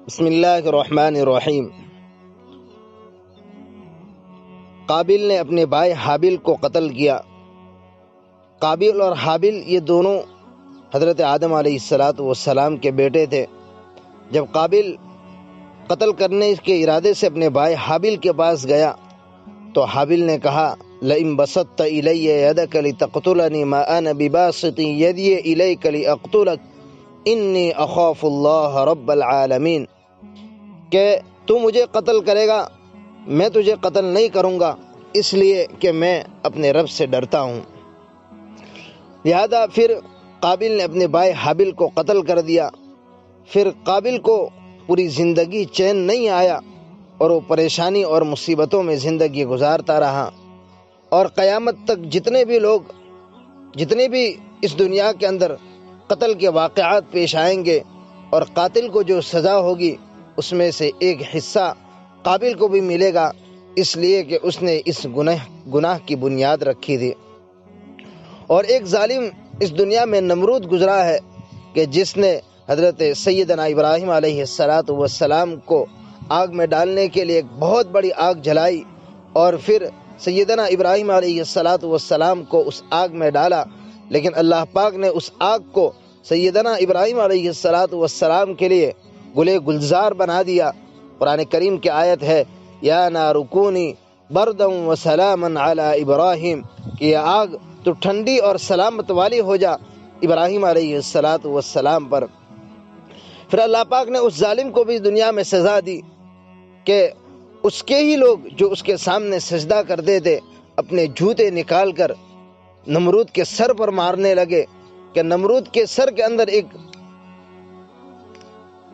بسم اللہ الرحمن الرحیم۔ قابل نے اپنے بھائی حابل کو قتل کیا۔ قابل اور حابل یہ دونوں حضرت آدم علیہ السلام کے بیٹے تھے۔ جب قابل قتل کرنے کے ارادے سے اپنے بھائی حابل کے پاس گیا تو حابل نے کہا لئن بسطت الی یدک لتقتلنی ما انا بباسط یدی الیک لاقتلک انی اخاف اللہ رب العالمین، کہ تو مجھے قتل کرے گا، میں تجھے قتل نہیں کروں گا اس لیے کہ میں اپنے رب سے ڈرتا ہوں۔ لہذا پھر قابل نے اپنے بھائی حابل کو قتل کر دیا۔ پھر قابل کو پوری زندگی چین نہیں آیا اور وہ پریشانی اور مصیبتوں میں زندگی گزارتا رہا، اور قیامت تک جتنے بھی اس دنیا کے اندر قتل کے واقعات پیش آئیں گے اور قاتل کو جو سزا ہوگی اس میں سے ایک حصہ قابل کو بھی ملے گا، اس لیے کہ اس نے اس گناہ کی بنیاد رکھی تھی۔ اور ایک ظالم اس دنیا میں نمرود گزرا ہے کہ جس نے حضرت سیدنا ابراہیم علیہ السلام کو آگ میں ڈالنے کے لیے ایک بہت بڑی آگ جلائی، اور پھر سیدنا ابراہیم علیہ السلام کو اس آگ میں ڈالا، لیکن اللہ پاک نے اس آگ کو سیدنا ابراہیم علیہ السلام کے لیے گلے گلزار بنا دیا۔ قرآن کریم کی آیت ہے یا نار کونی بردا وسلاما علی ابراہیم، کہ یہ آگ تو ٹھنڈی اور سلامت والی ہو جا ابراہیم علیہ السلام پر۔ پھر اللہ پاک نے اس ظالم کو بھی دنیا میں سزا دی کہ اس کے ہی لوگ جو اس کے سامنے سجدہ کرتے تھے اپنے جوتے نکال کر نمرود کے سر پر مارنے لگے، کہ نمرود کے سر کے اندر ایک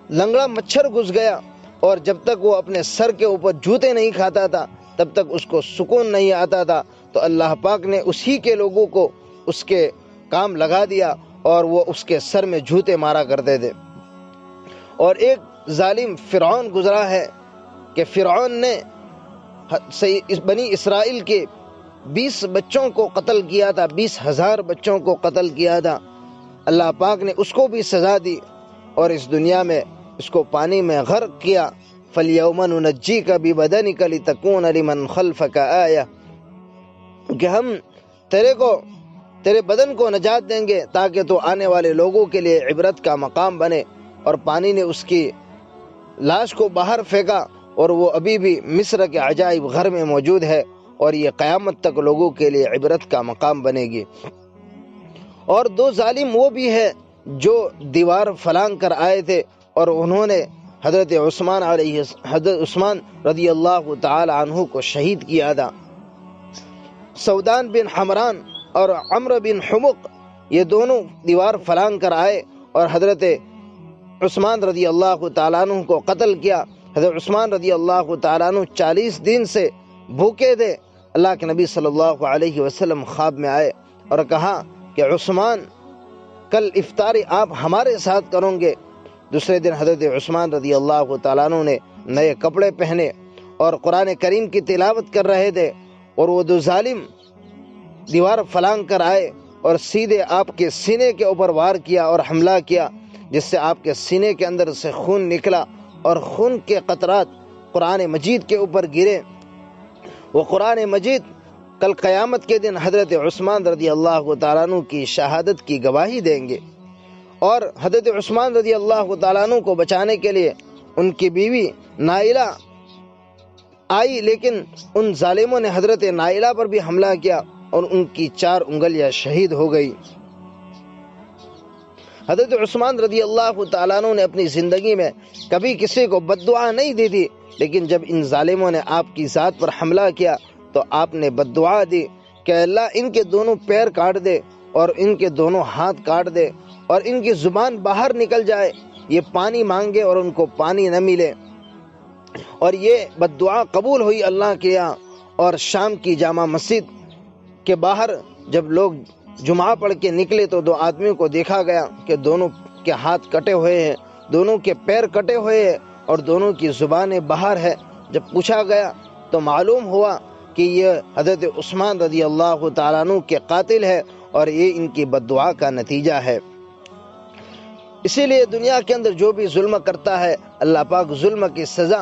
لنگڑا مچھر گھس گیا، اور جب تک وہ اپنے سر کے اوپر جوتے نہیں کھاتا تھا تب تک اس کو سکون نہیں آتا تھا، تو اللہ پاک نے اسی کے لوگوں کو اس کے کام لگا دیا اور وہ اس کے سر میں جوتے مارا کرتے تھے۔ اور ایک ظالم فرعون گزرا ہے کہ فرعون نے بنی اسرائیل کے 20 بچوں کو قتل کیا تھا، 20,000 بچوں کو قتل کیا تھا۔ اللہ پاک نے اس کو بھی سزا دی اور اس دنیا میں اس کو پانی میں غرق کیا۔ فَالْيَوْمَ نُنَجِّيكَ بِبَدَنِكَ لِتَكُونَ لِمَنْ خَلْفَكَ آیَةً، کہ ہم تیرے بدن کو نجات دیں گے تاکہ تو آنے والے لوگوں کے لیے عبرت کا مقام بنے۔ اور پانی نے اس کی لاش کو باہر پھینکا، اور وہ ابھی بھی مصر کے عجائب گھر میں موجود ہے، اور یہ قیامت تک لوگوں کے لیے عبرت کا مقام بنے گی۔ اور 2 ظالم وہ بھی ہے جو دیوار فلانگ کر آئے تھے اور انہوں نے حضرت عثمان رضی اللہ تعالی عنہ کو شہید کیا تھا۔ سودان بن حمران اور عمرو بن حمق یہ دونوں دیوار فلانگ کر آئے اور حضرت عثمان رضی اللہ تعالیٰ عنہ کو قتل کیا۔ حضرت عثمان رضی اللہ تعالیٰ عنہ 40 دن سے بھوکے تھے۔ اللہ کے نبی صلی اللہ علیہ وسلم خواب میں آئے اور کہا کہ عثمان کل افطاری آپ ہمارے ساتھ کریں گے۔ دوسرے دن حضرت عثمان رضی اللہ تعالیٰ عنہ نے نئے کپڑے پہنے اور قرآن کریم کی تلاوت کر رہے تھے، اور وہ 2 ظالم دیوار فلانگ کر آئے اور سیدھے آپ کے سینے کے اوپر وار کیا اور حملہ کیا، جس سے آپ کے سینے کے اندر سے خون نکلا اور خون کے قطرات قرآن مجید کے اوپر گرے۔ وہ قرآن مجید کل قیامت کے دن حضرت عثمان رضی اللہ تعالیٰ عنہ کی شہادت کی گواہی دیں گے۔ اور حضرت عثمان رضی اللہ تعالیٰ عنہ کو بچانے کے لیے ان کی بیوی نائلہ آئی، لیکن ان ظالموں نے حضرت نائلہ پر بھی حملہ کیا اور ان کی 4 انگلیاں شہید ہو گئی۔ حضرت عثمان رضی اللہ تعالیٰ عنہ نے اپنی زندگی میں کبھی کسی کو بد دعا نہیں دی تھی، لیکن جب ان ظالموں نے آپ کی ذات پر حملہ کیا تو آپ نے بد دعا دی کہ اللہ ان کے دونوں پیر کاٹ دے اور ان کے دونوں ہاتھ کاٹ دے اور ان کی زبان باہر نکل جائے، یہ پانی مانگے اور ان کو پانی نہ ملے۔ اور یہ بد دعا قبول ہوئی اللہ کے یہاں۔ اور شام کی جامع مسجد کے باہر جب لوگ جمعہ پڑھ کے نکلے تو 2 آدمیوں کو دیکھا گیا کہ دونوں کے ہاتھ کٹے ہوئے ہیں، دونوں کے پیر کٹے ہوئے ہیں اور دونوں کی زبانیں باہر ہے۔ جب پوچھا گیا تو معلوم ہوا کہ یہ حضرت عثمان رضی اللہ تعالیٰ عنہ کے قاتل ہے اور یہ ان کی بد دعا کا نتیجہ ہے۔ اسی لیے دنیا کے اندر جو بھی ظلم کرتا ہے اللہ پاک ظلم کی سزا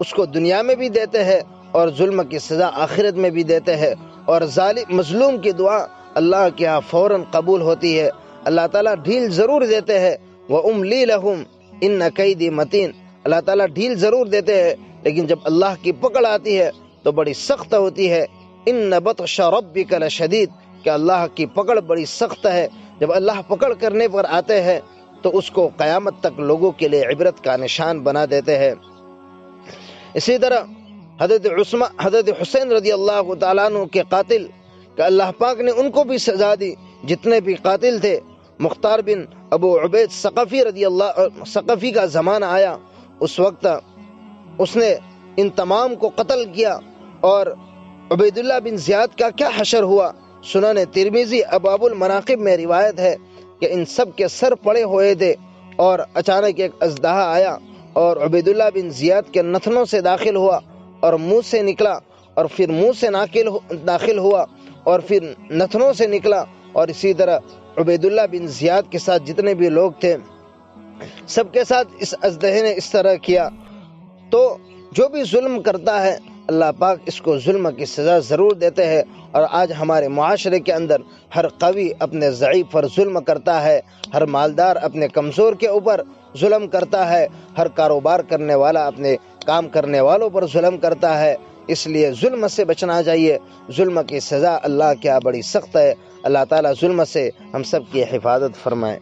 اس کو دنیا میں بھی دیتے ہیں اور ظلم کی سزا آخرت میں بھی دیتے ہیں، اور ظالم مظلوم کی دعا اللہ کے ہاں فوراً قبول ہوتی ہے۔ اللہ تعالیٰ ڈھیل ضرور دیتے ہیں، وَأُمْلِي لَهُمْ إِنَّ كَيْدِي مَتِينٌ، اللہ تعالیٰ ڈھیل ضرور دیتے ہیں لیکن جب اللہ کی پکڑ آتی ہے تو بڑی سخت ہوتی ہے۔ إِنَّ بَطْشَ رَبِّكَ لَشَدِيدٌ، کہ اللہ کی پکڑ بڑی سخت ہے۔ جب اللہ پکڑ کرنے پر آتے ہیں تو اس کو قیامت تک لوگوں کے لیے عبرت کا نشان بنا دیتے ہیں۔ اسی طرح حضرت حسین رضی اللہ تعالیٰ عنہ کے قاتل کہ اللہ پاک نے ان کو بھی سزا دی، جتنے بھی قاتل تھے۔ مختار بن ابو عبید ثقفی کا زمانہ آیا، اس وقت اس نے ان تمام کو قتل کیا، اور عبیداللہ بن زیاد کا کیا حشر ہوا۔ سنن ترمذی ابواب المناقب میں روایت ہے کہ ان سب کے سر پڑے ہوئے تھے اور اچانک ایک اژدہا آیا اور عبیداللہ بن زیاد کے نتنوں سے داخل ہوا اور منہ سے نکلا، اور پھر منہ سے داخل ہوا اور پھر نتنوں سے نکلا، اور اسی طرح عبیداللہ بن زیاد کے ساتھ جتنے بھی لوگ تھے سب کے ساتھ اس اژدہے نے اس طرح کیا۔ تو جو بھی ظلم کرتا ہے اللہ پاک اس کو ظلم کی سزا ضرور دیتے ہیں، اور آج ہمارے معاشرے کے اندر ہر قوی اپنے ضعیف پر ظلم کرتا ہے، ہر مالدار اپنے کمزور کے اوپر ظلم کرتا ہے، ہر کاروبار کرنے والا اپنے کام کرنے والوں پر ظلم کرتا ہے۔ اس لیے ظلم سے بچنا چاہیے، ظلم کی سزا اللہ کے یہاں بڑی سخت ہے۔ اللہ تعالیٰ ظلم سے ہم سب کی حفاظت فرمائے۔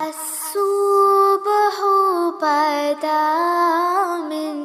الصبح بدا من